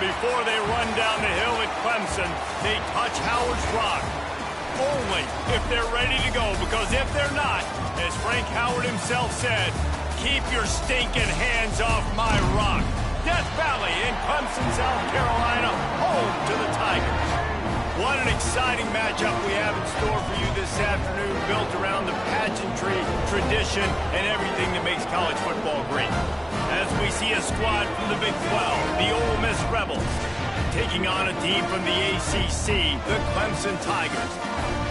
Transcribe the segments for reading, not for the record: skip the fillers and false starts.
Before they run down the hill at Clemson, they touch Howard's rock. Only if they're ready to go, because if they're not, as Frank Howard himself said, keep your stinking hands off my rock. Death Valley in Clemson, South Carolina, home to the Tigers. What an exciting matchup we have in store for you this afternoon, built around the pageantry, tradition, and everything that makes college football great. As we see a squad from the Big 12, the Ole Miss Rebels, taking on a team from the ACC, the Clemson Tigers.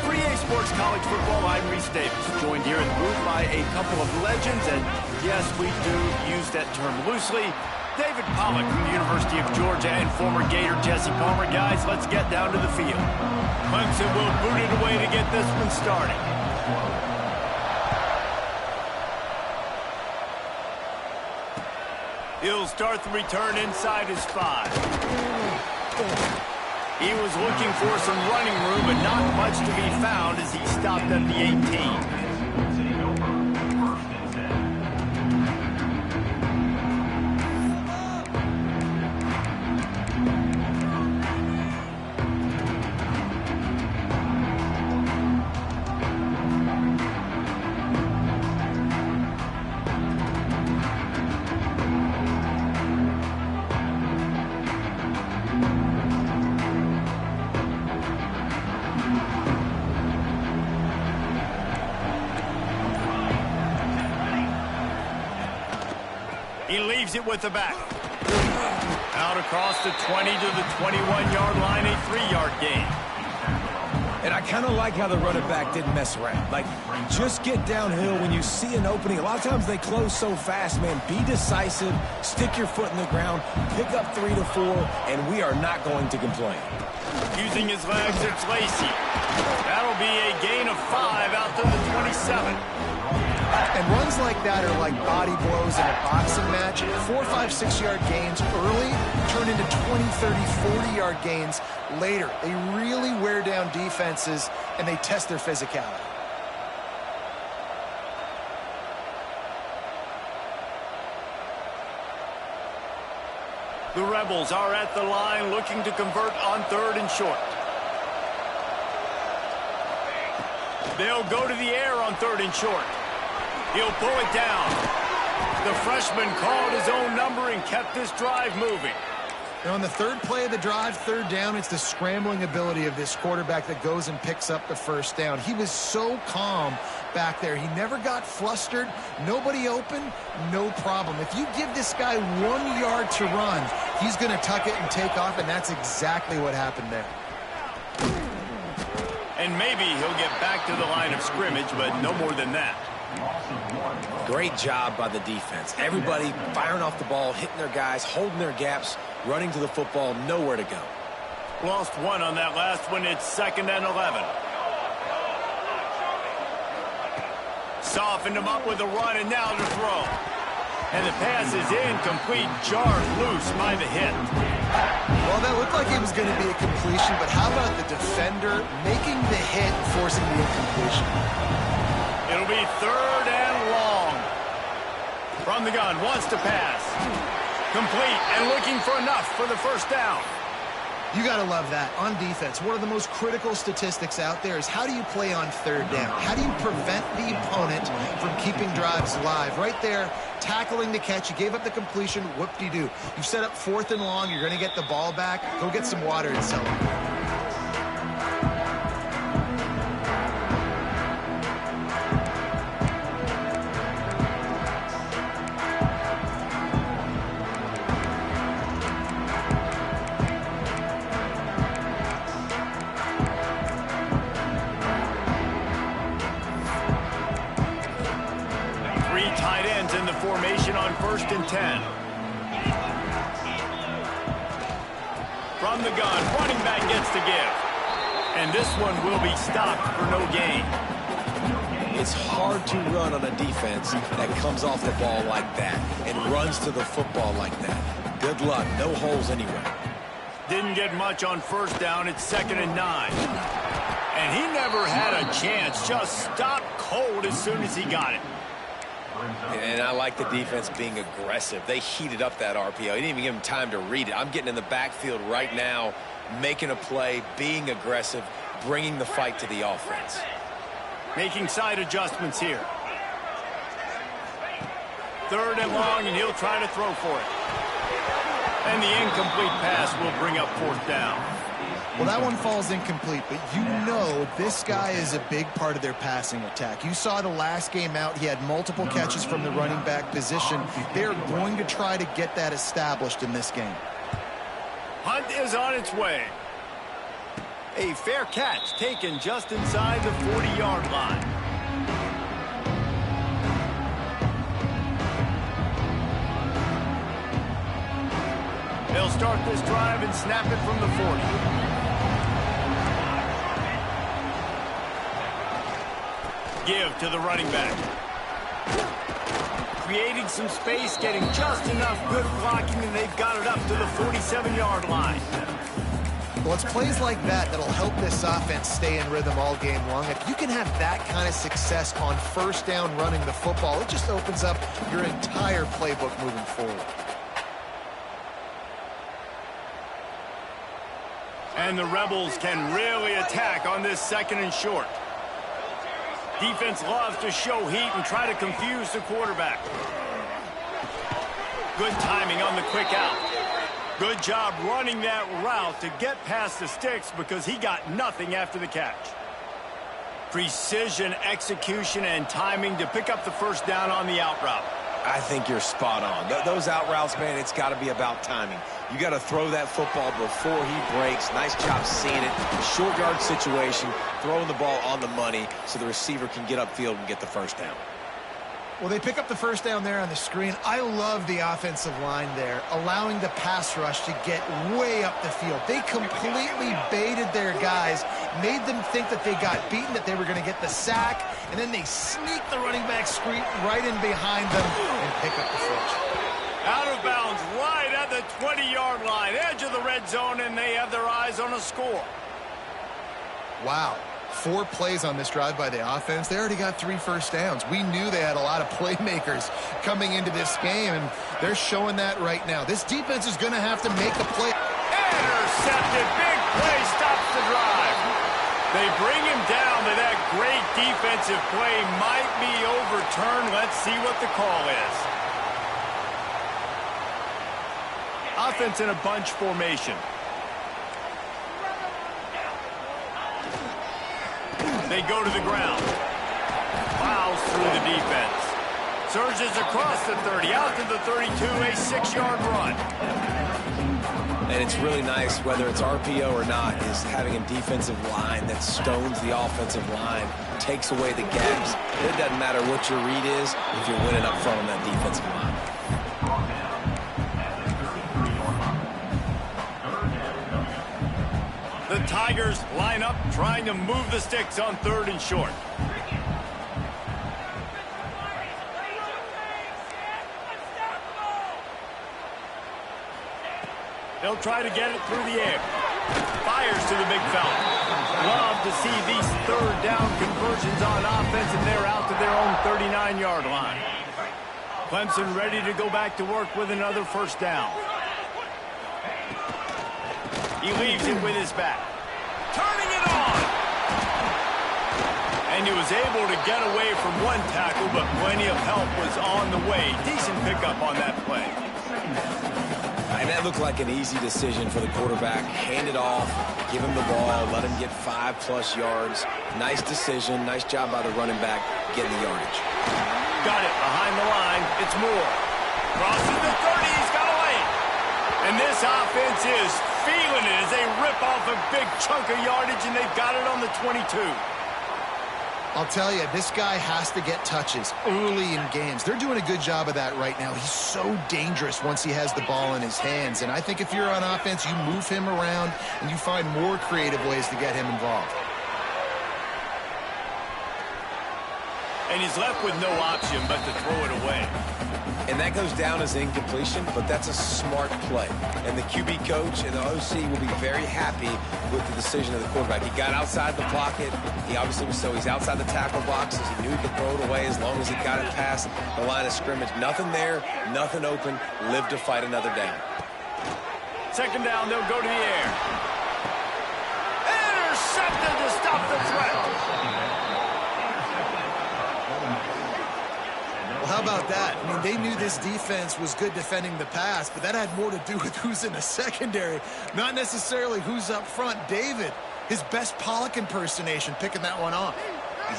For EA Sports College Football, I'm Reese Davis, joined here in the booth by a couple of legends, and yes, we do use that term loosely. David Pollack from the University of Georgia and former Gator Jesse Palmer. Guys, let's get down to the field. Clemson will boot it away to get this one started. He'll start the return inside his 5. He was looking for some running room, but not much to be found as he stopped at the 18. He leaves it with the back. Out across the 20 to the 21-yard line, a 3-yard gain. And I kind of like how the running back didn't mess around. Like, just get downhill when you see an opening. A lot of times they close so fast, man. Be decisive, stick your foot in the ground, pick up 3 to 4, and we are not going to complain. Using his legs, it's Lacey. That'll be a gain of 5 out to the 27. And runs like that are like body blows in a boxing match. 4, 5, 6-yard gains early turn into 20, 30, 40-yard gains later. They really wear down defenses, and they test their physicality. The Rebels are at the line looking to convert on 3rd and short. They'll go to the air on 3rd and short. He'll pull it down. The freshman called his own number and kept this drive moving. Now on the 3rd play of the drive, 3rd down, it's the scrambling ability of this quarterback that goes and picks up the 1st down. He was so calm back there. He never got flustered. Nobody open, no problem. If you give this guy 1 yard to run, he's going to tuck it and take off, and that's exactly what happened there. And maybe he'll get back to the line of scrimmage, but no more than that. Great job by the defense. Everybody firing off the ball, hitting their guys, holding their gaps, running to the football, nowhere to go. Lost 1 on that last one. It's 2nd and 11. Softened him up with a run, and now to throw. And the pass is incomplete, jarred loose by the hit. Well, that looked like it was going to be a completion, but how about the defender making the hit and forcing the incompletion? It'll be 3rd and long. From the gun, wants to pass. Complete and looking for enough for the 1st down. You got to love that. On defense, one of the most critical statistics out there is how do you play on 3rd down? How do you prevent the opponent from keeping drives alive? Right there, tackling the catch. You gave up the completion. Whoop-de-doo. You've set up 4th and long. You're going to get the ball back. Go get some water and celebrate. 3 tight ends in the formation on 1st and 10. From the gun, running back gets to give. And this one will be stopped for no gain. It's hard to run on a defense that comes off the ball like that and runs to the football like that. Good luck. No holes anywhere. Didn't get much on 1st down. It's 2nd and 9. And he never had a chance. Just stopped cold as soon as he got it. And I like the defense being aggressive. They heated up that RPO. He didn't even give him time to read it. I'm getting in the backfield right now, making a play, being aggressive, bringing the fight to the offense. Making side adjustments here. 3rd and long, and he'll try to throw for it. And the incomplete pass will bring up 4th down. Well, that one falls incomplete, but you know this guy is a big part of their passing attack. You saw the last game out, he had multiple catches from the running back position. They're going to try to get that established in this game. Hunt is on its way. A fair catch taken just inside the 40-yard line. They'll start this drive and snap it from the 40. Give to the running back. Creating some space, getting just enough good blocking, and they've got it up to the 47-yard line. Well, it's plays like that that'll help this offense stay in rhythm all game long. If you can have that kind of success on 1st down running the football, it just opens up your entire playbook moving forward. And the Rebels can really attack on this 2nd and short. Defense loves to show heat and try to confuse the quarterback. Good timing on the quick out. Good job running that route to get past the sticks because he got nothing after the catch. Precision, execution, and timing to pick up the 1st down on the out route. I think you're spot on. Those out routes, man, it's got to be about timing. You got to throw that football before he breaks. Nice job seeing it. Short yard situation, throwing the ball on the money so the receiver can get upfield and get the 1st down. Well, they pick up the 1st down there on the screen. I love the offensive line there, allowing the pass rush to get way up the field. They completely baited their guys, made them think that they got beaten, that they were going to get the sack, and then they sneak the running back screen right in behind them and pick up the first. Out of bounds, right at the 20-yard line, edge of the red zone, and they have their eyes on a score. Wow. 4 plays on this drive by the offense. They already got 3 first downs. We knew they had a lot of playmakers coming into this game, and they're showing that right now. This defense is going to have to make a play. Intercepted. Big play stops the drive. They bring him down, but that great defensive play might be overturned. Let's see what the call is. Offense in a bunch formation. They go to the ground. Plows through the defense. Surges across the 30, out to the 32, a 6-yard run. And it's really nice, whether it's RPO or not, is having a defensive line that stones the offensive line, takes away the gaps. It doesn't matter what your read is if you're winning up front on that defensive line. The Tigers line up, trying to move the sticks on 3rd and short. They'll try to get it through the air. Fires to the big fella. Love to see these 3rd down conversions on offense, and they're out to their own 39-yard line. Clemson ready to go back to work with another 1st down. He leaves it with his back. Turning it on! And he was able to get away from one tackle, but plenty of help was on the way. Decent pickup on that play. And that looked like an easy decision for the quarterback. Hand it off, give him the ball, let him get 5+ yards. Nice decision. Nice job by the running back getting the yardage. Got it behind the line. It's Moore. Crosses the 30. He's got a lane. And this offense is feeling it as they rip off a big chunk of yardage, and they've got it on the 22. I'll tell you, this guy has to get touches early in games. They're doing a good job of that right now. He's so dangerous once he has the ball in his hands. And I think if you're on offense, you move him around and you find more creative ways to get him involved. and he's left with no option but to throw it away. And that goes down as incompletion, but that's a smart play. And the QB coach and the OC will be very happy with the decision of the quarterback. He got outside the pocket. He obviously was he's outside the tackle boxes. He knew he could throw it away as long as he got it past the line of scrimmage. Nothing there, nothing open. Live to fight another down. Second down, they'll go to the air. Intercepted to stop the threat. Well, how about that? I mean, they knew this defense was good defending the pass, but that had more to do with who's in the secondary, not necessarily who's up front. David, his best Pollock impersonation, picking that one off.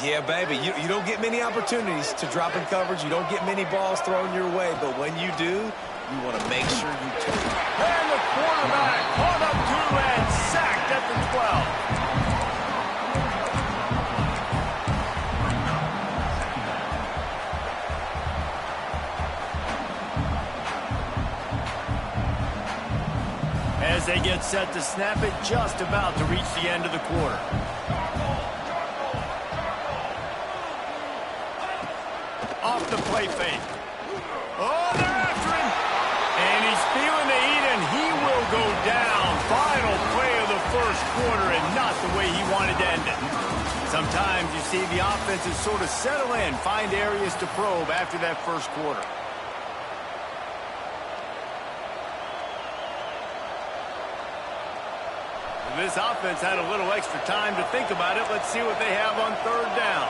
Yeah, baby, you don't get many opportunities to drop in coverage. You don't get many balls thrown your way, but when you do, you want to make sure you take it. And the quarterback caught up to and sacked at the 12. As they get set to snap it, just about to reach the end of the quarter. Off the play fake. Oh, they're after him. And he's feeling the heat, and he will go down. Final play of the first quarter, and not the way he wanted to end it. Sometimes you see the offenses sort of settle in, find areas to probe after that first quarter. This offense had a little extra time to think about it. Let's see what they have on third down.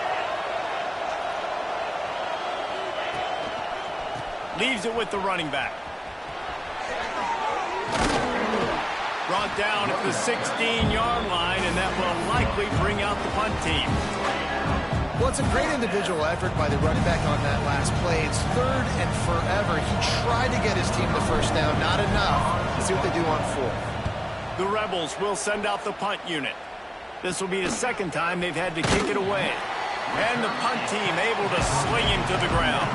Leaves it with the running back. Brought down at the 16-yard line, and that will likely bring out the punt team. Well, it's a great individual effort by the running back on that last play. It's third and forever. He tried to get his team the first down. Not enough. Let's see what they do on fourth. The Rebels will send out the punt unit. This will be the second time they've had to kick it away. And the punt team able to sling him to the ground.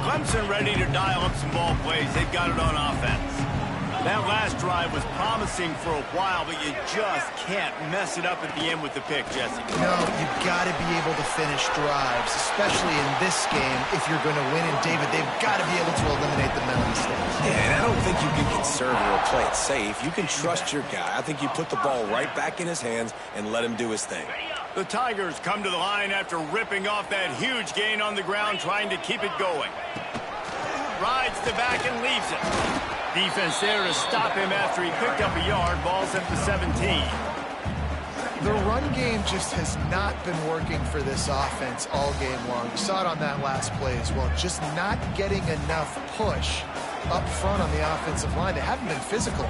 Clemson ready to dial up some ball plays. They've got it on offense. That last drive was promising for a while, but you just can't mess it up at the end with the pick, Jesse. No, you've got to be able to finish drives, especially in this game if you're going to win. And, David, they've got to be able to eliminate the mental mistakes. Yeah, and I don't think you can conserve or play it safe. You can trust your guy. I think you put the ball right back in his hands and let him do his thing. The Tigers come to the line after ripping off that huge gain on the ground, trying to keep it going. Rides the back and leaves it. Defense there to stop him after he picked up a yard. Ball's at the 17. The run game just has not been working for this offense all game long. You saw it on that last play as well. Just not getting enough push up front on the offensive line. They haven't been physical.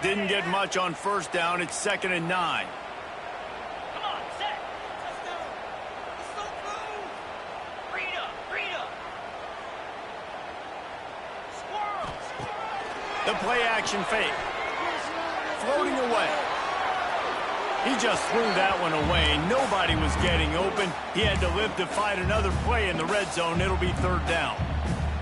Didn't get much on first down. It's 2nd and 9. The play-action fake. Floating away. He just threw that one away. Nobody was getting open. He had to live to fight another play in the red zone. It'll be 3rd down.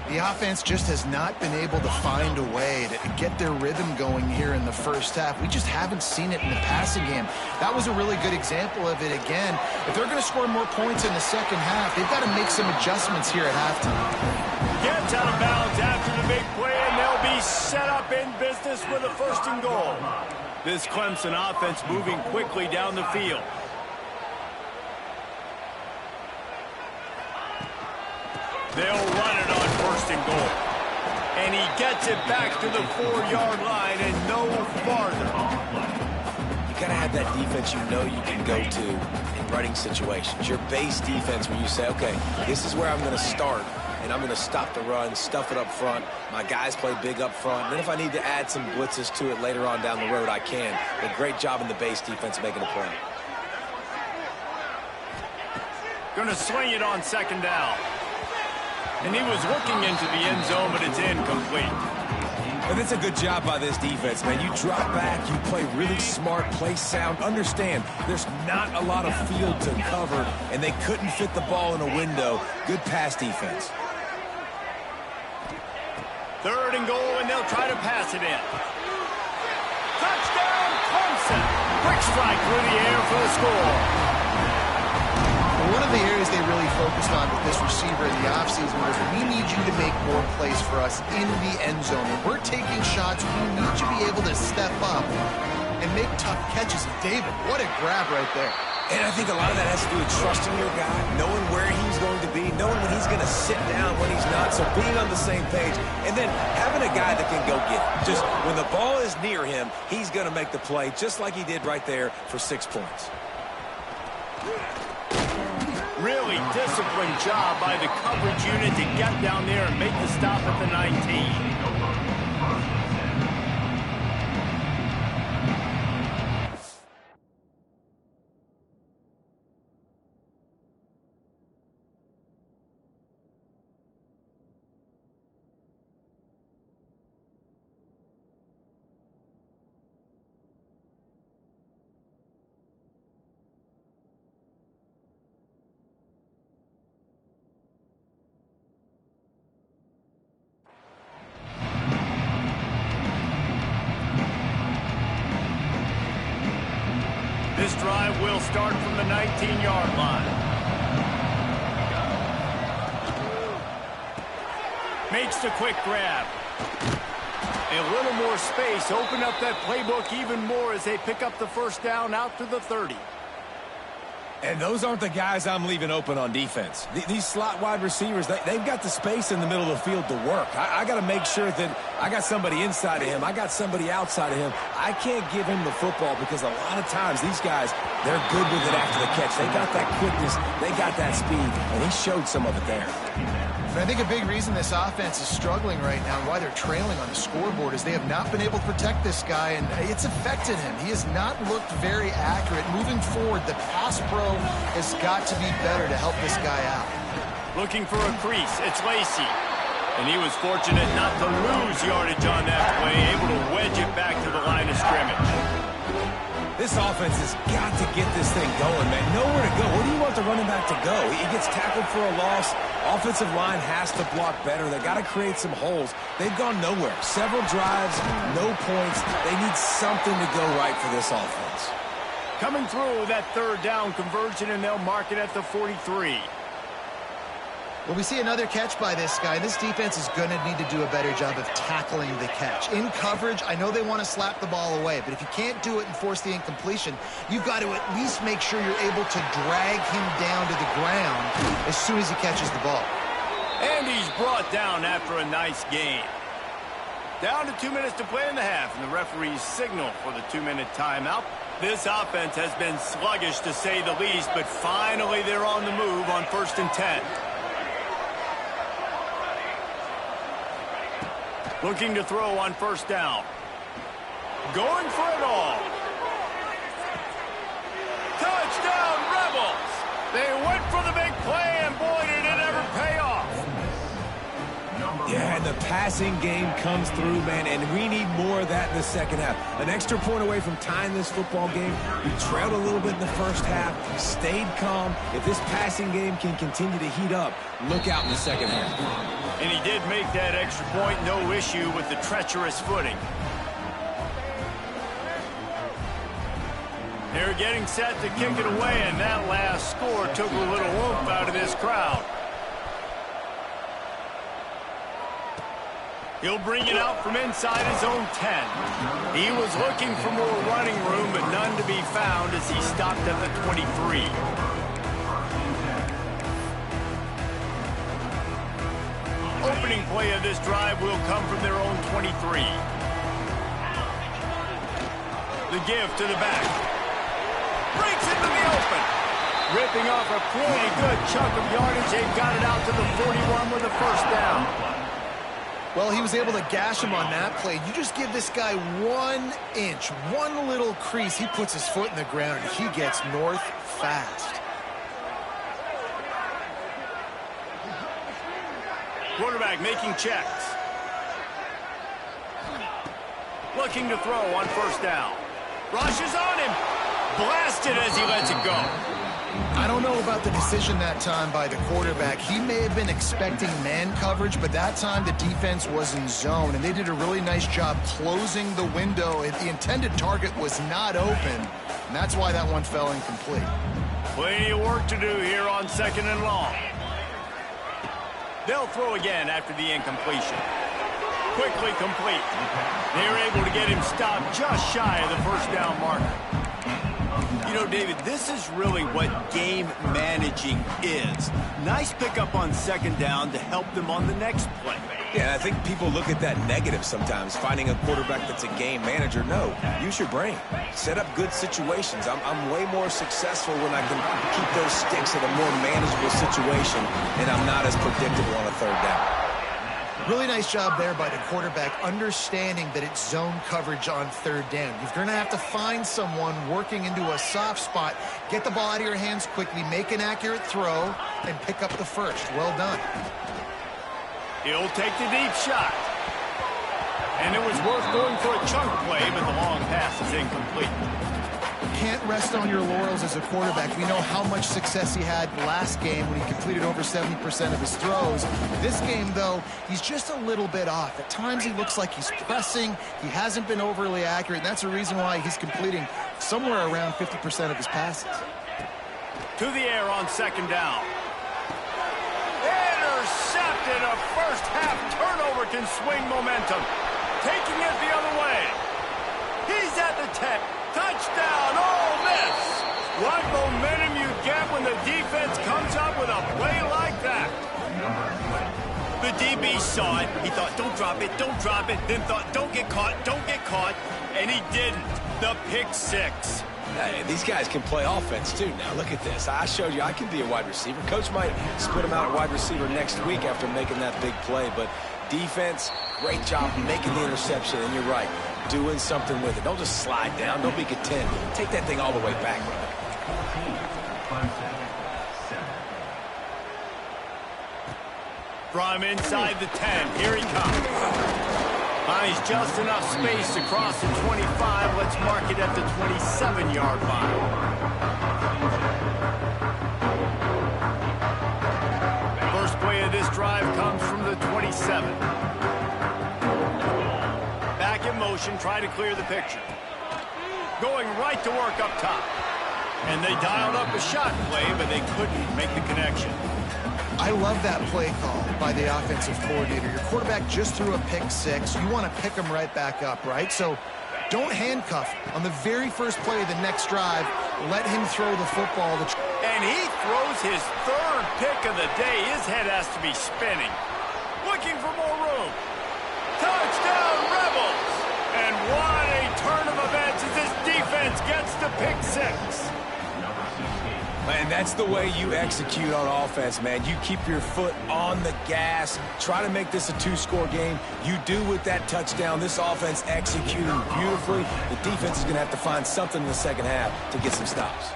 The offense just has not been able to find a way to get their rhythm going here in the first half. We just haven't seen it in the passing game. That was a really good example of it again. If they're going to score more points in the second half, they've got to make some adjustments here at halftime. Gets out of bounds after the big play, and they'll be set up in business with a 1st and goal. This Clemson offense moving quickly down the field. They'll run it on 1st and goal. And he gets it back to the 4-yard line and no farther. You got to have that defense you know you can go to in running situations. Your base defense where you say, okay, this is where I'm going to start, and I'm going to stop the run, stuff it up front. My guys play big up front. And then if I need to add some blitzes to it later on down the road, I can. A great job in the base defense making a play. Going to swing it on 2nd down. And he was looking into the end zone, but it's incomplete. And it's a good job by this defense, man. You drop back, you play really smart, play sound. Understand, there's not a lot of field to cover, and they couldn't fit the ball in a window. Good pass defense. Third and goal, and they'll try to pass it in. Touchdown, Clemson. Quick strike through the air for the score. One of the areas they really focused on with this receiver in the offseason was, we need you to make more plays for us in the end zone. When we're taking shots, we need you to be able to step up and make tough catches. And David, what a grab right there. And I think a lot of that has to do with trusting your guy, knowing where he's going to be, knowing when he's going to sit down, when he's not, so being on the same page, and then having a guy that can go get it. Just when the ball is near him, he's going to make the play, just like he did right there for 6 points. Really disciplined job by the coverage unit to get down there and make the stop at the 19. This drive will start from the 19-yard line. Makes the quick grab. A little more space. Open up that playbook even more as they pick up the first down out to the 30. And those aren't the guys I'm leaving open on defense. These slot wide receivers, they've got the space in the middle of the field to work. I got to make sure that I got somebody inside of him. I got somebody outside of him. I can't give him the football because a lot of times these guys, they're good with it after the catch. They got that quickness. They got that speed, and he showed some of it there. I think a big reason this offense is struggling right now and why they're trailing on the scoreboard is they have not been able to protect this guy, and it's affected him. He has not looked very accurate. Moving forward, the pass pro has got to be better to help this guy out. Looking for a crease. It's Lacey. And he was fortunate not to lose yardage on that play, able to wedge it back to the line of scrimmage. This offense has got to get this thing going, man. Nowhere to go. Where do you want the running back to go? He gets tackled for a loss. Offensive line has to block better. They got to create some holes. They've gone nowhere. Several drives, no points. They need something to go right for this offense. Coming through that third down conversion, and they'll mark it at the 43. Well, we see another catch by this guy. This defense is going to need to do a better job of tackling the catch. In coverage, I know they want to slap the ball away, but if you can't do it and force the incompletion, you've got to at least make sure you're able to drag him down to the ground as soon as he catches the ball. And he's brought down after a nice gain. Down to 2 minutes to play in the half, and the referees signal for the 2-minute timeout. This offense has been sluggish to say the least, but finally they're on the move on 1st and 10. Looking to throw on 1st down. Going for it all. Touchdown, Rebels! They went for the big play, and boy, did it ever pay off. Yeah, and the passing game comes through, man, and we need more of that in the second half. An extra point away from tying this football game. We trailed a little bit in the first half, stayed calm. If this passing game can continue to heat up, look out in the second half. And he did make that extra point, no issue with the treacherous footing. They're getting set to kick it away, and that last score took a little oomph out of this crowd. He'll bring it out from inside his own 10. He was looking for more running room, but none to be found as he stopped at the 23. Opening play of this drive will come from their own 23. The give to the back. Breaks into the open. Ripping off a pretty good chunk of yardage. They've got it out to the 41 with a 1st down. Well, he was able to gash him on that play. You just give this guy 1 inch, one little crease. He puts his foot in the ground, and he gets north fast. Quarterback making checks. Looking to throw on 1st down. Rushes on him. Blasted as he lets it go. I don't know about the decision that time by the quarterback. He may have been expecting man coverage, but that time the defense was in zone, and they did a really nice job closing the window. The intended target was not open, and that's why that one fell incomplete. Plenty of work to do here on 2nd and long. They'll throw again after the incompletion. Quickly complete. They're able to get him stopped just shy of the first down marker. You know, David, this is really what game managing is. Nice pickup on 2nd down to help them on the next play. Yeah, I think people look at that negative sometimes, finding a quarterback that's a game manager. No, use your brain. Set up good situations. I'm way more successful when I can keep those sticks in a more manageable situation, and I'm not as predictable on a 3rd down. Really nice job there by the quarterback, understanding that it's zone coverage on 3rd down. You're going to have to find someone working into a soft spot, get the ball out of your hands quickly, make an accurate throw, and pick up the first. Well done. He'll take the deep shot. And it was worth going for a chunk play, but the long pass is incomplete. Can't rest on your laurels as a quarterback. We know how much success he had last game when he completed over 70% of his throws. This game, though, he's just a little bit off. At times he looks like he's pressing. He hasn't been overly accurate, and that's the reason why he's completing somewhere around 50% of his passes. To the air on 2nd down. Intercepted. A first half turnover can swing momentum. Taking it the other way. He's at the 10. Touchdown, Ole Miss! What momentum you get when the defense comes up with a play like that. The DB saw it. He thought, don't drop it, don't drop it. Then thought, don't get caught, and he didn't. The pick 6. Hey, these guys can play offense, too. Now, look at this. I showed you I can be a wide receiver. Coach might split him out at wide receiver next week after making that big play, but defense, great job making the interception, and you're right, doing something with it. Don't just slide down. Don't be content. Take that thing all the way back. From inside the 10, here he comes. Finds just enough space to cross the 25. Let's mark it at the 27-yard line. First play of this drive comes from the 27. Back in motion, try to clear the picture. Going right to work up top. And they dialed up a shot play, but they couldn't make the connection. I love that play call by the offensive coordinator. Your quarterback just threw a pick 6. You want to pick him right back up, right? So don't handcuff him. On the very first play of the next drive, let him throw the football. And he throws his 3rd pick of the day. His head has to be spinning. Looking for more room. Touchdown, Rebels! And what a turn of events as this defense gets to pick 6. And that's the way you execute on offense, man. You keep your foot on the gas. Try to make this a 2-score game. You do with that touchdown. This offense executing beautifully. The defense is going to have to find something in the second half to get some stops.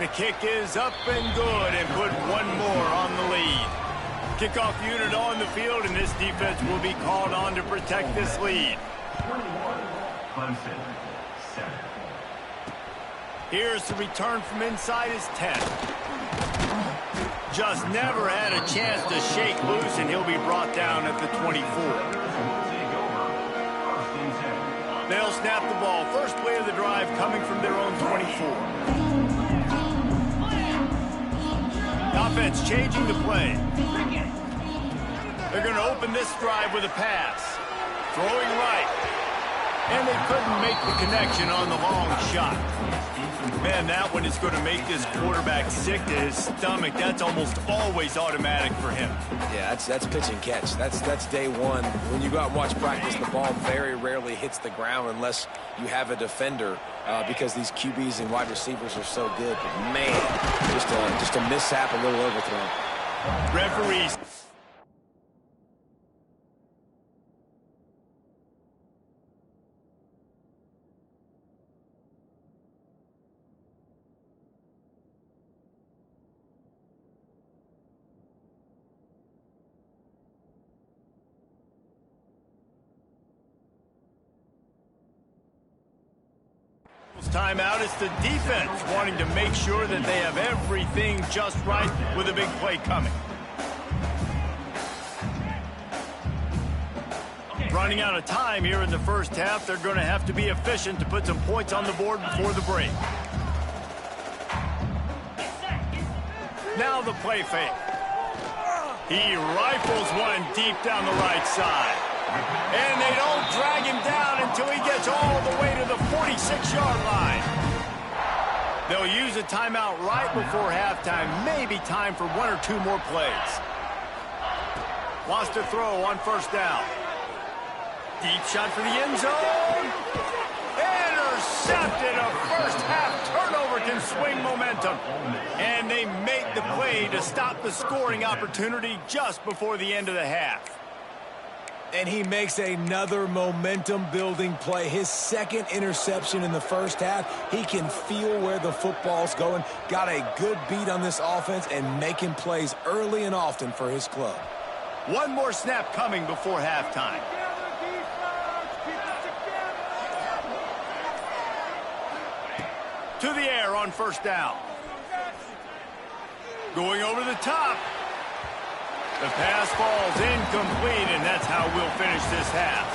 The kick is up and good and put one more on the lead. Kickoff unit on the field, and this defense will be called on to protect this lead. 21, Clemson, 7. Here's the return from inside his 10. Just never had a chance to shake loose, and he'll be brought down at the 24. They'll snap the ball. First play of the drive coming from their own 24. Offense changing the play. They're going to open this drive with a pass. Throwing right. And they couldn't make the connection on the long shot. Man, that one is going to make this quarterback sick to his stomach. That's almost always automatic for him. Yeah, that's pitch and catch. That's day one. When you go out and watch practice, the ball very rarely hits the ground unless you have a defender because these QBs and wide receivers are so good. But man, just a mishap, a little overthrow. Referees. timeout. It's the defense wanting to make sure that they have everything just right with a big play coming. Running out of time here in the first half. They're going to have to be efficient to put some points on the board before the break. Now the play fake. He rifles one deep down the right side. And they don't drag him down until he gets all the way to the 46-yard line. They'll use a timeout right before halftime. Maybe time for one or two more plays. Wants to throw on first down. Deep shot for the end zone. Intercepted. A first half turnover can swing momentum. And they make the play to stop the scoring opportunity just before the end of the half. And he makes another momentum-building play. His second interception in the first half. He can feel where the football's going. Got a good beat on this offense and making plays early and often for his club. One more snap coming before halftime. To the air on first down. Going over the top. The pass falls incomplete, and that's how we'll finish this half.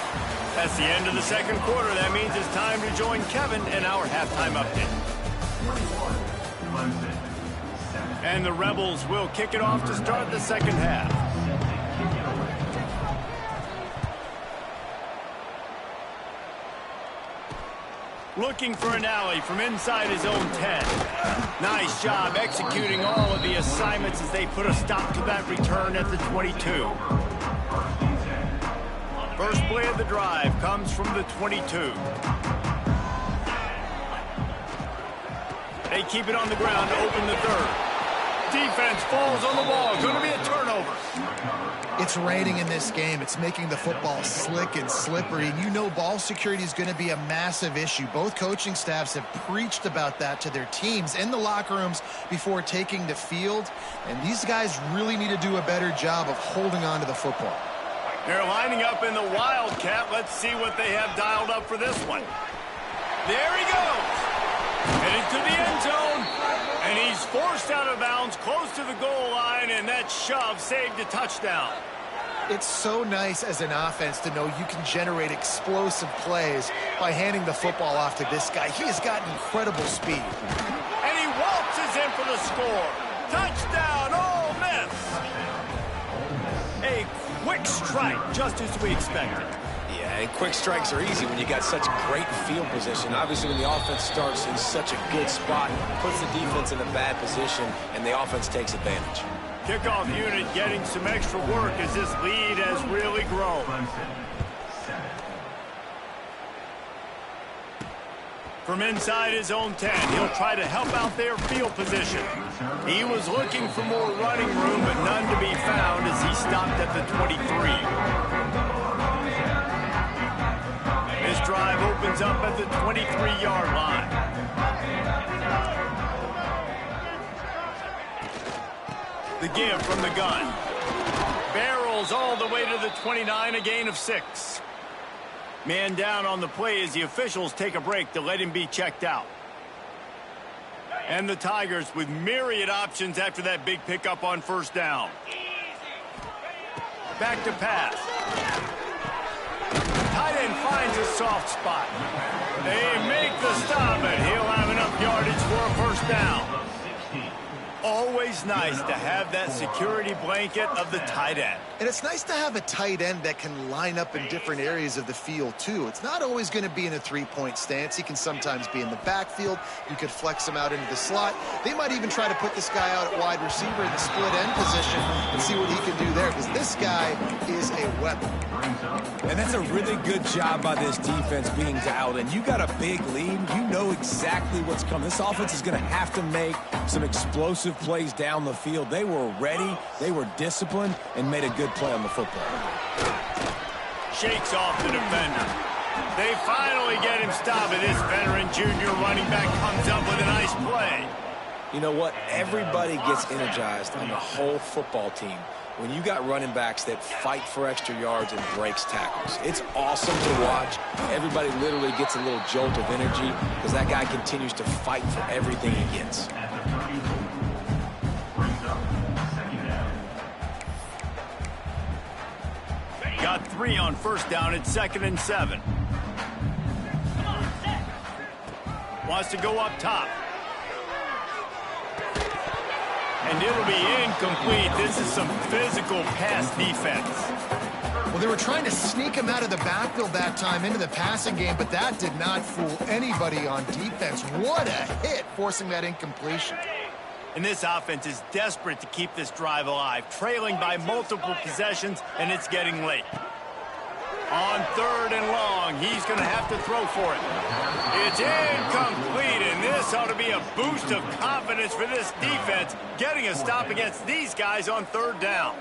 That's the end of the second quarter. That means it's time to join Kevin in our halftime update. And the Rebels will kick it off to start the second half. Looking for an alley from inside his own 10. Nice job executing all of the assignments as they put a stop to that return at the 22. First play of the drive comes from the 22. They keep it on the ground to open the third. Defense falls on the ball. Going to be a turnover. It's raining in this game. It's making the football slick and slippery. And you know ball security is going to be a massive issue. Both coaching staffs have preached about that to their teams in the locker rooms before taking the field. And these guys really need to do a better job of holding on to the football. They're lining up in the Wildcat. Let's see what they have dialed up for this one. There he goes. Heading to the end zone. And he's forced out of bounds close to the goal line, and that shove saved a touchdown. It's so nice as an offense to know you can generate explosive plays by handing the football off to this guy. He has got incredible speed. And he waltzes in for the score. Touchdown, Ole Miss. A quick strike, just as we expected. Yeah, and quick strikes are easy when you got such great field position. Obviously, when the offense starts in such a good spot, puts the defense in a bad position, and the offense takes advantage. Kickoff unit getting some extra work as this lead has really grown. From inside his own 10, he'll try to help out their field position. He was looking for more running room, but none to be found as he stopped at the 23. This drive opens up at the 23-yard line. The give from the gun. Barrels all the way to the 29, a gain of 6. Man down on the play as the officials take a break to let him be checked out. And the Tigers with myriad options after that big pickup on first down. Back to pass. Tight end finds a soft spot. They make the stop, and he'll have enough yardage for a first down. Always nice to have that security blanket of the tight end. And it's nice to have a tight end that can line up in different areas of the field, too. It's not always going to be in a three-point stance. He can sometimes be in the backfield. You could flex him out into the slot. They might even try to put this guy out at wide receiver in the split end position and see what he can do there, because this guy is a weapon. And that's a really good job by this defense being dialed in. You got a big lead. You know exactly what's coming. This offense is going to have to make some explosive plays down the field. They were ready, they were disciplined, and made a good play on the football. Shakes off the defender. They finally get him stopped, and this veteran junior running back comes up with a nice play. You know what? Everybody gets energized on the whole football team when you got running backs that fight for extra yards and breaks tackles. It's awesome to watch. Everybody literally gets a little jolt of energy because that guy continues to fight for everything he gets. Got 3 on first down at 2nd and 7. Wants to go up top. And it'll be incomplete. This is some physical pass defense. Well, they were trying to sneak him out of the backfield that time into the passing game, but that did not fool anybody on defense. What a hit, forcing that incompletion. And this offense is desperate to keep this drive alive, trailing by multiple possessions, and it's getting late. On 3rd and long, he's going to have to throw for it. It's incomplete, and this ought to be a boost of confidence for this defense, getting a stop against these guys on 3rd down.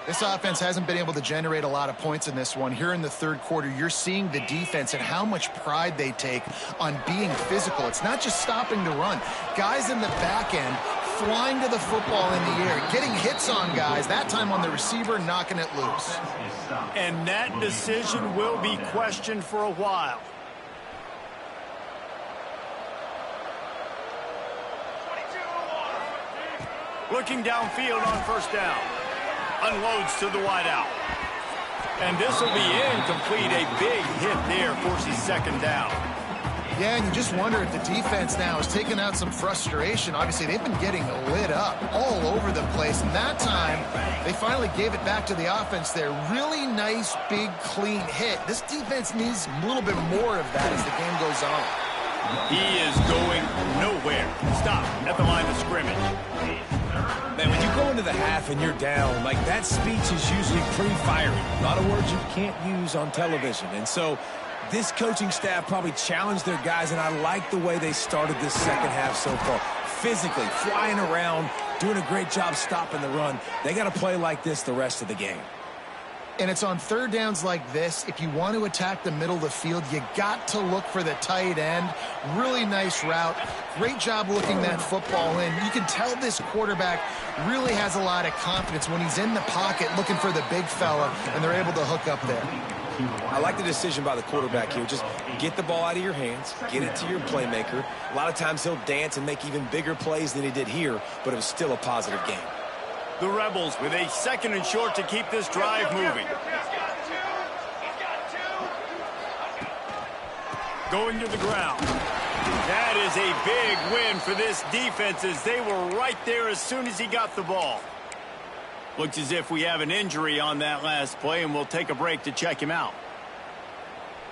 This offense hasn't been able to generate a lot of points in this one. Here in the 3rd quarter, you're seeing the defense and how much pride they take on being physical. It's not just stopping the run. Guys in the back end flying to the football in the air, getting hits on guys, that time on the receiver, knocking it loose. And that decision will be questioned for a while. Looking downfield on 1st down. Unloads to the wideout. And this will be incomplete. A big hit there forces 2nd down. Yeah, and you just wonder if the defense now is taking out some frustration. Obviously, they've been getting lit up all over the place. And that time, they finally gave it back to the offense there. Really nice, big, clean hit. This defense needs a little bit more of that as the game goes on. He is going nowhere. Stop at the line of scrimmage. Man, when you go into the half and you're down, like that speech is usually pretty fiery. A lot of words you can't use on television. And so this coaching staff probably challenged their guys, and I like the way they started this 2nd half so far. Physically, flying around, doing a great job stopping the run. They got to play like this the rest of the game. And it's on 3rd downs like this. If you want to attack the middle of the field, you got to look for the tight end. Really nice route. Great job looking that football in. You can tell this quarterback really has a lot of confidence when he's in the pocket looking for the big fella, and they're able to hook up there. I like the decision by the quarterback here. Just get the ball out of your hands, get it to your playmaker. A lot of times he'll dance and make even bigger plays than he did here, but it was still a positive game. The Rebels with a 2nd and short to keep this drive moving. Going to the ground. That is a big win for this defense as they were right there as soon as he got the ball. Looks as if we have an injury on that last play, and we'll take a break to check him out.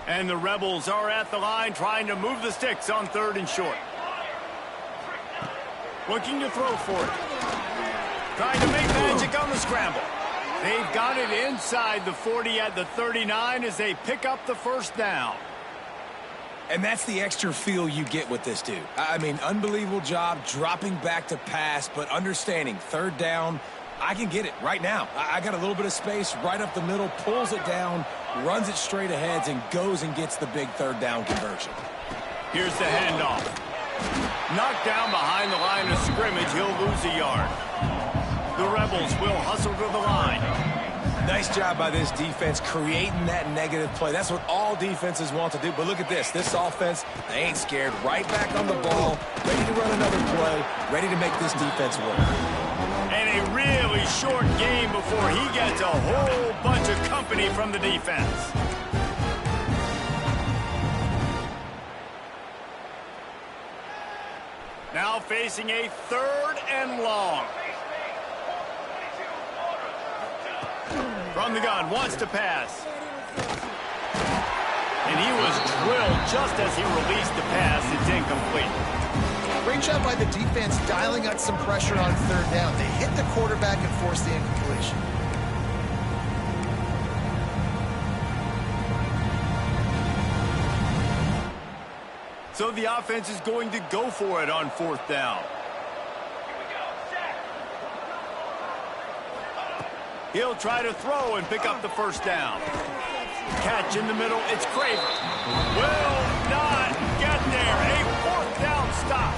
And the Rebels are at the line trying to move the sticks on 3rd and short. Looking to throw for it. Trying to make magic on the scramble. They've got it inside the 40 at the 39 as they pick up the 1st down. And that's the extra feel you get with this dude. I mean, unbelievable job dropping back to pass, but understanding 3rd down, I can get it right now. I got a little bit of space right up the middle, pulls it down, runs it straight ahead, and goes and gets the big 3rd down conversion. Here's the handoff. Knocked down behind the line of scrimmage, he'll lose a yard. The Rebels will hustle to the line. Nice job by this defense creating that negative play. That's what all defenses want to do. But look at this. This offense, they ain't scared. Right back on the ball, ready to run another play, ready to make this defense work. And a really short game before he gets a whole bunch of company from the defense. Now facing a 3rd and long. From the gun, wants to pass. And he was drilled just as he released the pass. It's incomplete. Great job by the defense dialing out some pressure on 3rd down. They hit the quarterback and forced the incompletion. So the offense is going to go for it on 4th down. He'll try to throw and pick up the 1st down. Catch in the middle, it's Craver. Will not get there. A 4th down stop.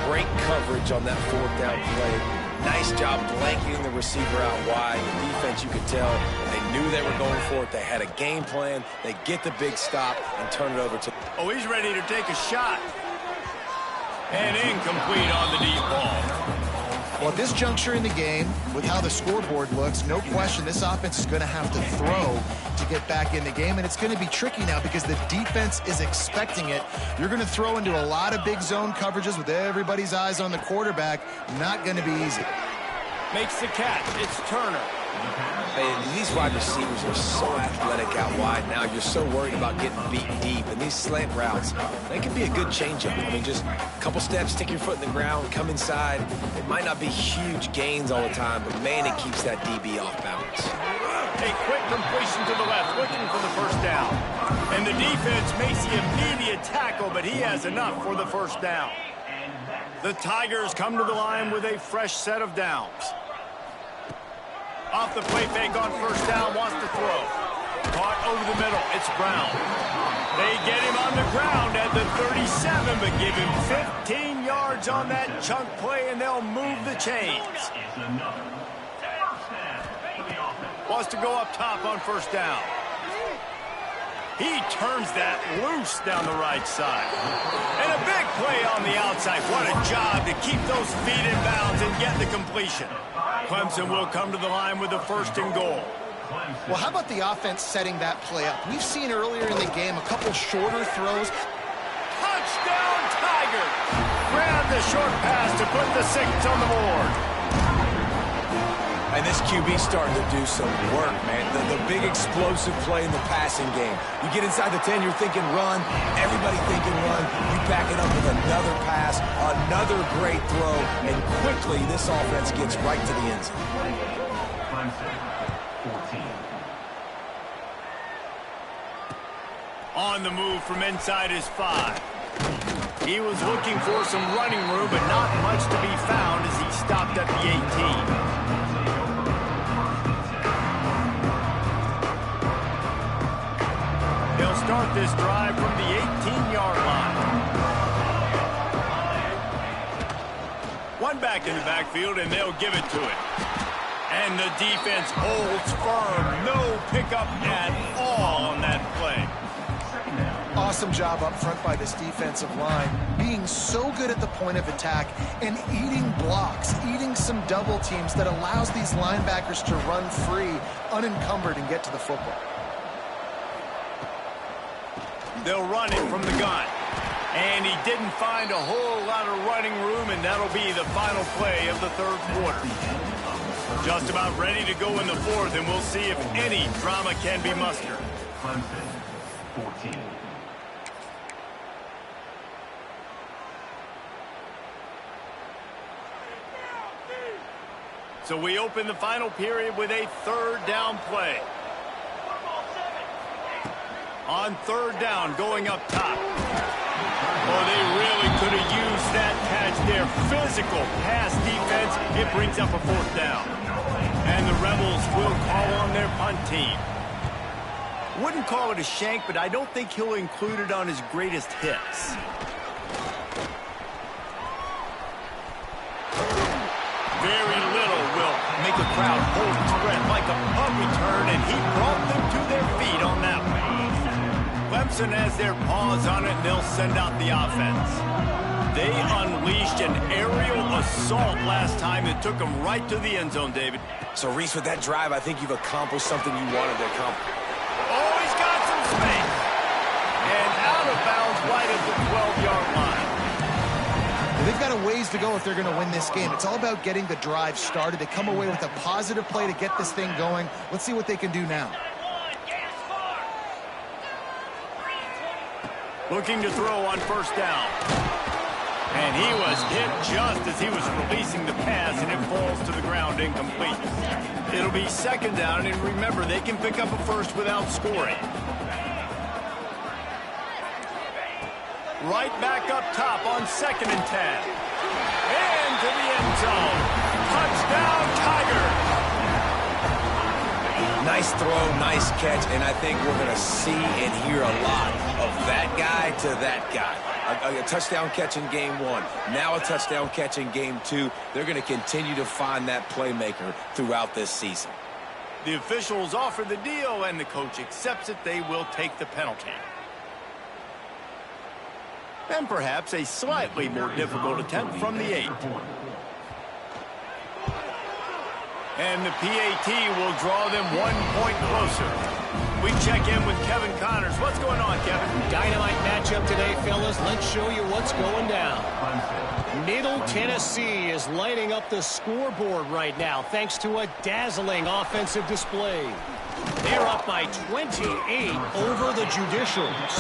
Great great coverage on that fourth down play. Nice job blanketing the receiver out wide. The defense, you could tell, they knew they were going for it. They had a game plan. They get the big stop and turn it over to... Oh, he's ready to take a shot. And incomplete on the deep ball. Well, at this juncture in the game, with how the scoreboard looks, no question this offense is going to have to throw to get back in the game, and it's going to be tricky now because the defense is expecting it. You're going to throw into a lot of big zone coverages with everybody's eyes on the quarterback. Not going to be easy. Makes the catch. It's Turner. And these wide receivers are so athletic out wide now. You're so worried about getting beat deep. And these slant routes, they can be a good changeup. I mean, just a couple steps, stick your foot in the ground, come inside. It might not be huge gains all the time, but, man, it keeps that DB off balance. A quick completion to the left, looking for the first down. And the defense makes the immediate tackle, but he has enough for the first down. The Tigers come to the line with a fresh set of downs. Off the play fake on first down, wants to throw. Caught over the middle, it's Brown. They get him on the ground at the 37, but give him 15 yards on that chunk play, and they'll move the chains. Wants to go up top on first down. He turns that loose down the right side. And a big play on the outside. What a job to keep those feet in bounds and get the completion. Clemson will come to the line with the first and goal. Well, how about the offense setting that play up? We've seen earlier in the game a couple shorter throws. Touchdown, Tiger! Grab the short pass to put the 6 on the board. And this QB starting to do some work, man. The big explosive play in the passing game. You get inside the 10, you're thinking run. Everybody thinking run. You back it up with another pass, another great throw, and quickly this offense gets right to the end zone. Clemson, 14. On the move from inside his 5. He was looking for some running room, but not much to be found as he stopped at the 18. They'll start this drive from the 18-yard line. One back in the backfield, and they'll give it to it. And the defense holds firm. No pickup at all on that play. Awesome job up front by this defensive line, being so good at the point of attack and eating blocks, eating some double teams that allows these linebackers to run free, unencumbered, and get to the football. They'll run it from the gun. And he didn't find a whole lot of running room, and that'll be the final play of the third quarter. Just about ready to go in the fourth, and we'll see if any drama can be mustered. Clemson, 14. So we open the final period with a third down play. On third down, going up top. Oh, they really could have used that catch there. Physical pass defense. It brings up a fourth down. And the Rebels will call on their punt team. Wouldn't call it a shank, but I don't think he'll include it on his greatest hits. Very little will make a crowd hold its breath like a punt return, and he brought them to their feet on that one. Clemson has their paws on it, and they'll send out the offense. They unleashed an aerial assault last time that took them right to the end zone, David. So, Reese, with that drive, I think you've accomplished something you wanted to accomplish. Oh, he's got some space. And out of bounds right at the 12-yard line. Well, they've got a ways to go if they're going to win this game. It's all about getting the drive started. They come away with a positive play to get this thing going. Let's see what they can do now. Looking to throw on first down. And he was hit just as he was releasing the pass, and it falls to the ground incomplete. It'll be second down, and remember, they can pick up a first without scoring. Right back up top on 2nd and 10. And to the end zone. Touchdown, Tigers! Nice throw, nice catch, and I think we're going to see and hear a lot of that guy to that guy. A touchdown catch in game 1. Now a touchdown catch in game 2. They're going to continue to find that playmaker throughout this season. The officials offer the deal, and the coach accepts it. They will take the penalty. And perhaps a slightly more difficult attempt from the 8. And the PAT will draw them 1 point closer. We check in with Kevin Connors. What's going on, Kevin? Dynamite matchup today, fellas. Let's show you what's going down. Middle Tennessee is lighting up the scoreboard right now thanks to a dazzling offensive display. They're up by 28 over the Judicials.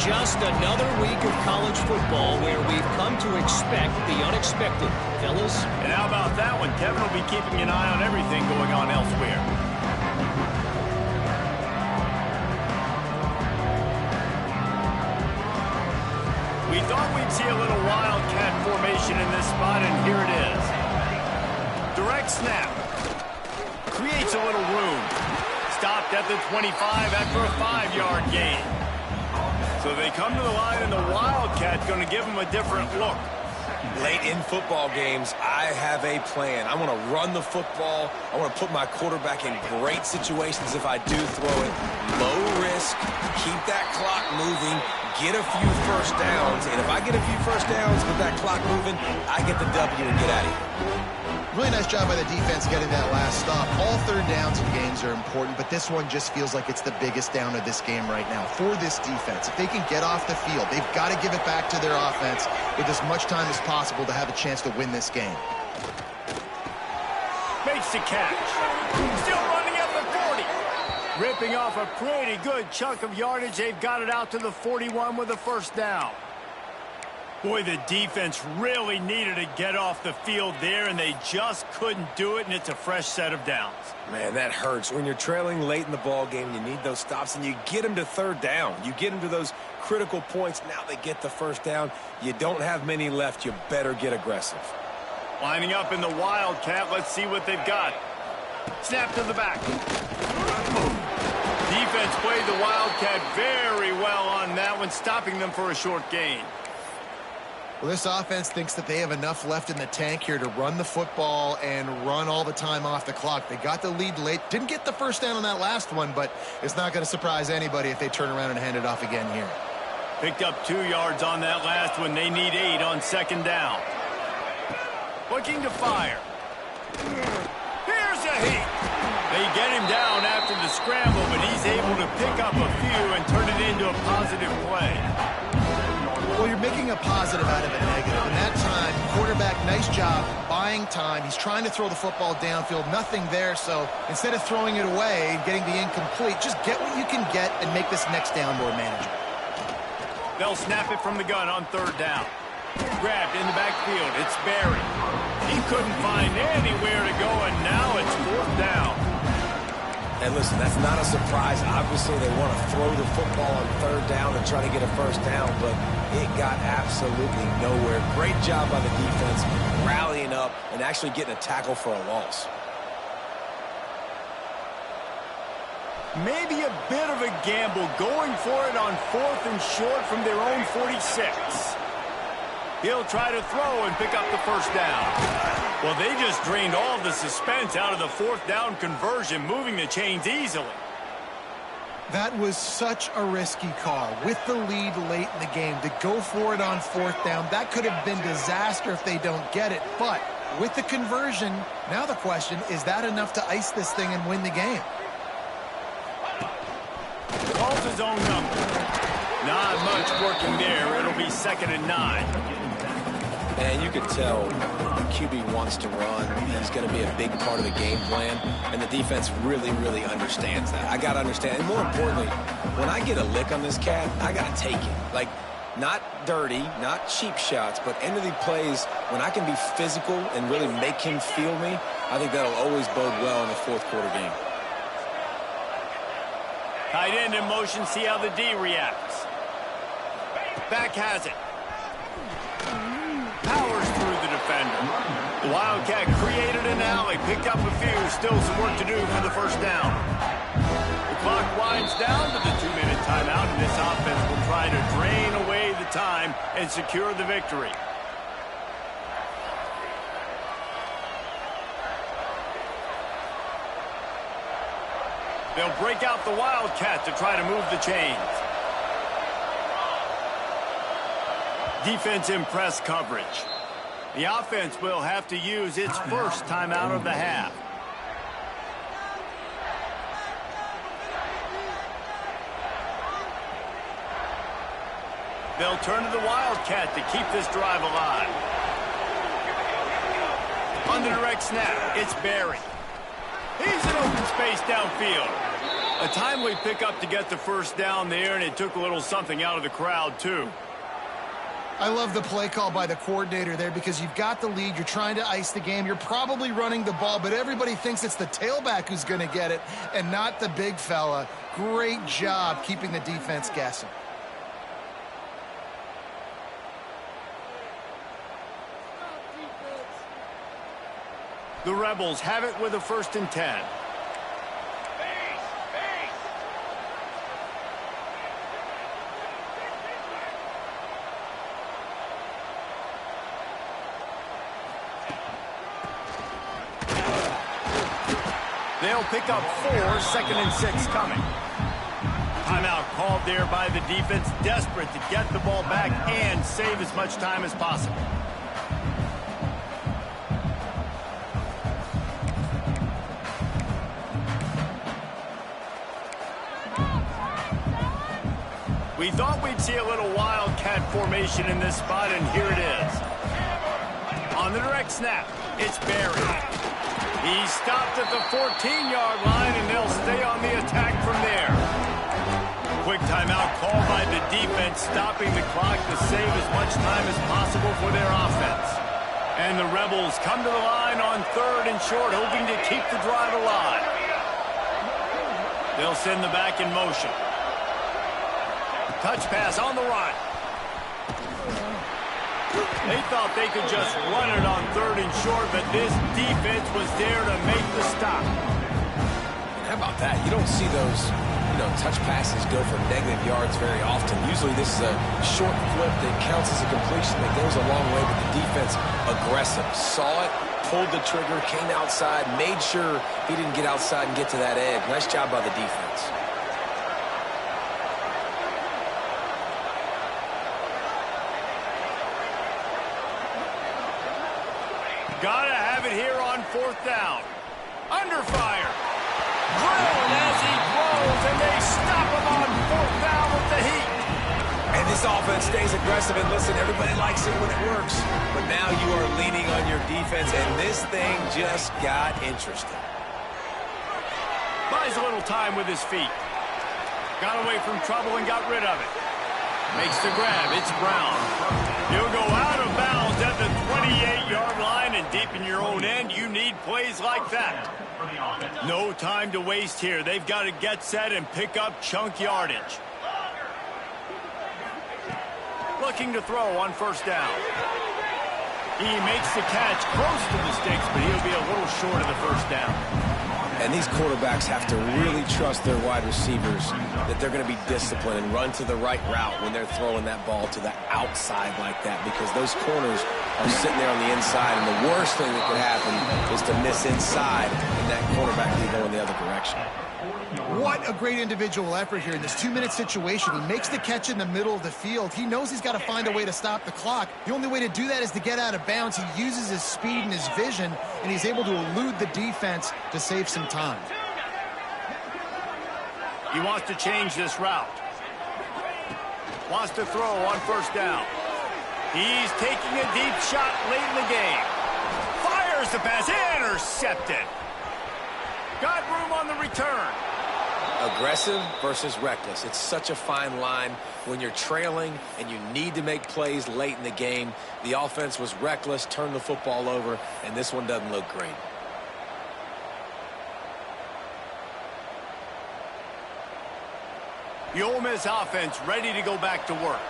Just another week of college football where we've come to expect the unexpected, fellas. And how about that one? Kevin will be keeping an eye on everything going on elsewhere. We thought we'd see a little wildcat formation in this spot, and here it is. Direct snap. Creates a little room. Stopped at the 25 after a 5-yard gain. So they come to the line, and the wildcat's going to give them a different look. Late in football games, I have a plan. I want to run the football. I want to put my quarterback in great situations if I do throw it. Low risk, keep that clock moving, get a few first downs. And if I get a few first downs with that clock moving, I get the W and get out of here. Really nice job by the defense getting that last stop. All third downs in games are important, but this one just feels like it's the biggest down of this game right now for this defense. If they can get off the field, they've got to give it back to their offense with as much time as possible to have a chance to win this game. Makes the catch. Still running at the 40. Ripping off a pretty good chunk of yardage. They've got it out to the 41 with a first down. Boy, the defense really needed to get off the field there, and they just couldn't do it, and it's a fresh set of downs. Man, that hurts. When you're trailing late in the ball game, you need those stops, and you get them to third down. You get them to those critical points. Now they get the first down. You don't have many left. You better get aggressive. Lining up in the wildcat. Let's see what they've got. Snap to the back. Defense played the wildcat very well on that one, stopping them for a short gain. Well, this offense thinks that they have enough left in the tank here to run the football and run all the time off the clock. They got the lead late. Didn't get the first down on that last one, but it's not going to surprise anybody if they turn around and hand it off again here. Picked up 2 yards on that last one. They need 8 on second down. Looking to fire. Here's a hit. They get him down after the scramble, but he's able to pick up a few and turn it into a positive play. Well, you're making a positive out of a negative. And that time, quarterback, nice job buying time. He's trying to throw the football downfield. Nothing there, so instead of throwing it away and getting the incomplete, just get what you can get and make this next down more manageable. They'll snap it from the gun on third down. Grabbed in the backfield. It's Barry. He couldn't find anywhere to go, and now it's fourth down. And listen, that's not a surprise. Obviously, they want to throw the football on third down and try to get a first down, but it got absolutely nowhere. Great job by the defense, rallying up and actually getting a tackle for a loss. Maybe a bit of a gamble going for it on fourth and short from their own 46. He'll try to throw and pick up the first down. Well, they just drained all of the suspense out of the fourth down conversion, moving the chains easily. That was such a risky call with the lead late in the game to go for it on fourth down. That could have been disaster if they don't get it. But with the conversion, now the question, is that enough to ice this thing and win the game? Calls his own number. Not much working there. It'll be 2nd and 9. And you could tell the QB wants to run. He's going to be a big part of the game plan. And the defense really, really understands that. I got to understand. And more importantly, when I get a lick on this cat, I got to take it. Like, not dirty, not cheap shots, but end of the plays, when I can be physical and really make him feel me, I think that'll always bode well in the fourth quarter game. Tight end in motion, see how the D reacts. Back has it. Powers through the defender. The Wildcat created an alley, picked up a few, still some work to do for the first down. The clock winds down to the 2-minute timeout, and this offense will try to drain away the that time and secure the victory. They'll break out the Wildcat to try to move the chains. Defense in press coverage. The offense will have to use its first timeout of the half. They'll turn to the Wildcat to keep this drive alive. On the direct snap, it's Barry. He's in open space downfield. A timely pickup to get the first down there, and it took a little something out of the crowd, too. I love the play call by the coordinator there because you've got the lead. You're trying to ice the game. You're probably running the ball, but everybody thinks it's the tailback who's going to get it and not the big fella. Great job keeping the defense guessing. The Rebels have it with a 1st and 10. They'll pick up 4, 2nd and 6 coming. Timeout called there by the defense, desperate to get the ball back and save as much time as possible. We thought we'd see a little Wildcat formation in this spot, and here it is. On the direct snap, it's Barry. He's stopped at the 14-yard line, and they'll stay on the attack from there. Quick timeout called by the defense, stopping the clock to save as much time as possible for their offense. And the Rebels come to the line on 3rd and short, hoping to keep the drive alive. They'll send the back in motion. Touch pass on the run. They thought they could just run it on 3rd and short, but this defense was there to make the stop. How about that? You don't see those, touch passes go for negative yards very often. Usually this is a short flip that counts as a completion that goes a long way, but the defense aggressive. Saw it, pulled the trigger, came outside, made sure he didn't get outside and get to that edge. Nice job by the defense. Gotta have it here on 4th down. Under fire. Drilled as he throws, and they stop him on 4th down with the heat. And this offense stays aggressive, and listen, everybody likes it when it works. But now you are leaning on your defense, and this thing just got interesting. Buys a little time with his feet. Got away from trouble and got rid of it. Makes the grab. It's Brown. He'll go out of bounds at the 28-yard line, and deep in your own end, you need plays like that. No time to waste here. They've got to get set and pick up chunk yardage. Looking to throw on 1st down. He makes the catch close to the sticks, but he'll be a little short of the 1st down. And these quarterbacks have to really trust their wide receivers that they're going to be disciplined and run to the right route when they're throwing that ball to the outside like that, because those corners are sitting there on the inside, and the worst thing that could happen is to miss inside and that quarterback can go in the other direction. What a great individual effort here in this 2-minute situation. He makes the catch in the middle of the field. He knows he's got to find a way to stop the clock. The only way to do that is to get out of bounds. He uses his speed and his vision, and he's able to elude the defense to save some time. He wants to change this route. Wants to throw on 1st down. He's taking a deep shot late in the game. Fires the pass. Intercepted. Got room on the return. Aggressive versus reckless. It's such a fine line when you're trailing and you need to make plays late in the game. The offense was reckless, turned the football over, and this one doesn't look great. The Ole Miss offense ready to go back to work.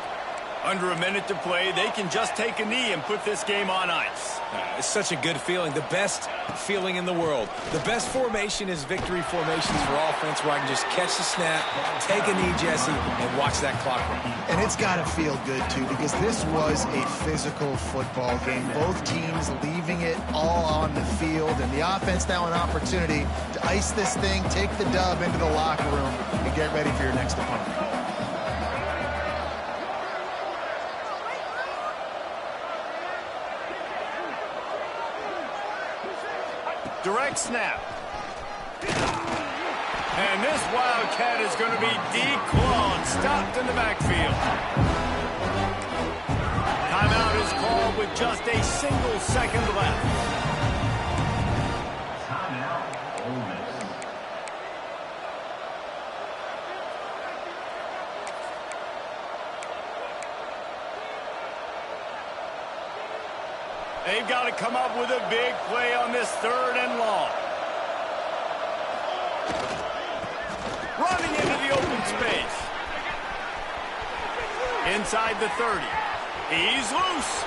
Under a minute to play, they can just take a knee and put this game on ice. It's such a good feeling, the best feeling in the world. The best formation is victory formations for offense, where I can just catch the snap, take a knee, Jesse, and watch that clock run. And it's got to feel good, too, because this was a physical football game. Both teams leaving it all on the field, and the offense now an opportunity to ice this thing, take the dub into the locker room, and get ready for your next opponent. Direct snap. And this Wildcat is going to be declawed, stopped in the backfield. Timeout is called with just a single second left. Timeout, Ole Miss. They've got to come up with a big play on this 3rd and long. Running into the open space. Inside the 30. He's loose.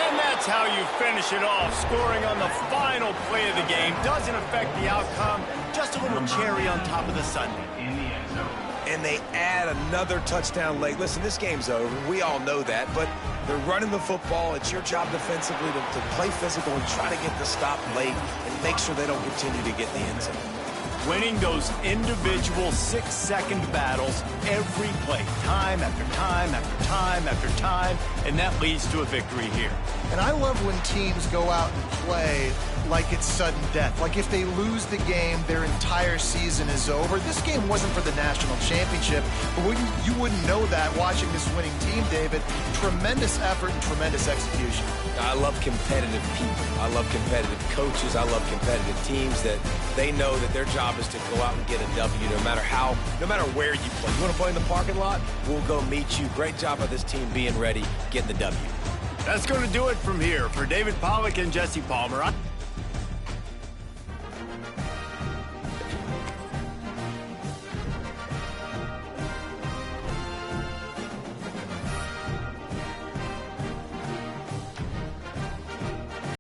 And that's how you finish it off. Scoring on the final play of the game doesn't affect the outcome. Just a little cherry on top of the sundae. In the end zone. And they add another touchdown late. Listen, this game's over. We all know that, but they're running the football. It's your job defensively to play physical and try to get the stop late and make sure they don't continue to get in the end zone. Winning those individual 6-second battles every play, time after time after time after time, and that leads to a victory here. And I love when teams go out and play like it's sudden death. Like if they lose the game, their entire season is over. This game wasn't for the national championship, but you wouldn't know that watching this winning team, David. Tremendous effort and tremendous execution. I love competitive people. I love competitive coaches. I love competitive teams that they know that their job is to go out and get a W no matter where you play. You want to play in the parking lot? We'll go meet you. Great job by this team being ready, getting the W. That's going to do it from here. For David Pollack and Jesse Palmer,